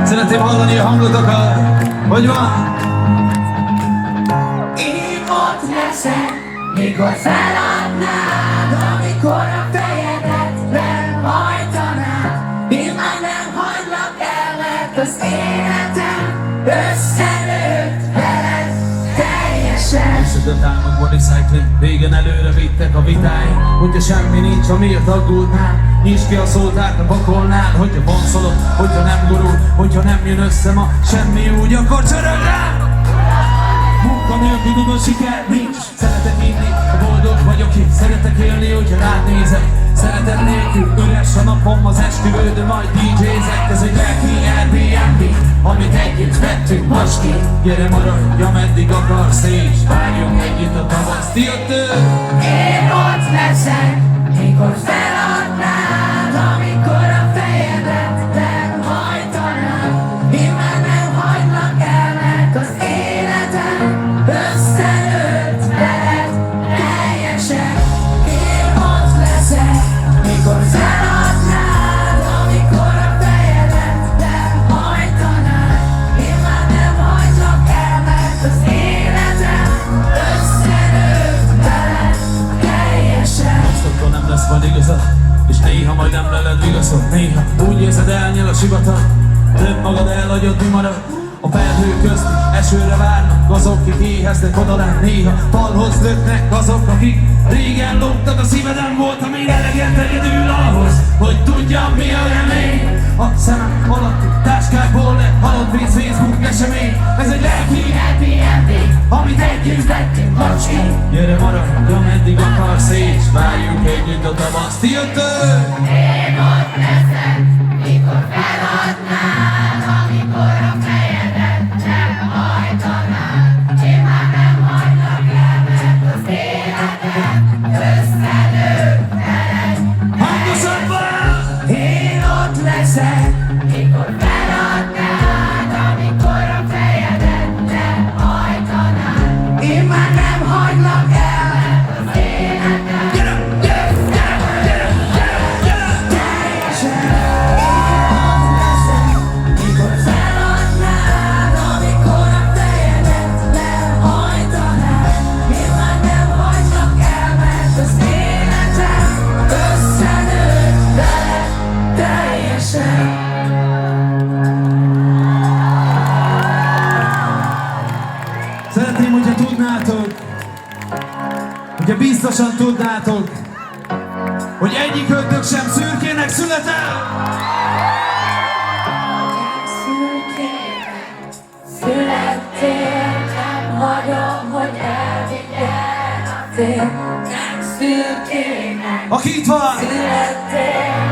Szeretném hallani a hangotokat. Hogy van? Én ott leszek, mikor feladnád, amikor a fejedet lehajtanád. Én már nem hagylak el, mert az életem összenőtt veled teljesen. Visszadott álmokból recycling, régen előre vittek a vitáink. Hogyha semmi nincs, amiért aggódnál, nyisd ki a szótárt, a pakolnál. Hogyha vonszolod, hogyha nem gurul, hogyha nem jön össze ma semmi úgy, akkor csörög rám. Munka nélkül tudom, siker nincs. Szeretek inni, boldog vagyok itt. Szeretek élni, hogyha rád nézek. Szeretet nélkül üres a napom, az esküvő, de majd DJ-zek. Ez egy lelki Airbnb, amit együtt vettünk most ki. Gyere maradj, ameddig akarsz, és várjunk együtt a tavaszt. Jöttök! Én ott leszek, mikor feladnád, amikor a fejedet lehajtanád. Én már nem hagylak el, mert az életem összenőtt veled teljesen. Én ott leszek, mikor feladnád, amikor a fejedet lehajtanád. Én már nem hagylak el, mert az életem összenőtt veled teljesen. Sokszor nem lesz majd igazad, és néha majd nem leled vigaszod. Néha úgy érzed, elnyel a sivatag, több magad elhagyod, mi marad. A felhők közt esőre várnak azok, kik éheznek odalát. Néha falhoz löknek azok, akik régen lógtak a szíveden. Volt, amíg eleget egyedül ahhoz, hogy tudjam, mi a remény. A szemem alatti táskákból lett halott víz, Facebook esemény. Ez egy lelki Airbnb, amit együtt vettünk most ki. gyere maradj, ameddig akarsz, és várjunk együtt a tavaszt. Jöttök! Én ott leszek, mikor feladnád, amikor a fejedet lehajtanád. Én már nem hagylak el, mert az életem összenőtt veled. Hangosabban! Én ott leszek, mikor feladnád, amikor a fejedet lehajtanád. Én már nem hagylak el, mert az életem teljesen. Én ott leszek, mikor feladnád, amikor a fejedet lehajtanád. Én már nem hagylak el, mert az életem összenőtt veled teljesen. Szeretném, hogyha tudnátok, hogyha biztosan tudnátok, hogy egyikőtök sem szürkének született. Születtél, nem hagyom, hogy elvigyen a fény. Nem szürkének Aki itt van, születtél,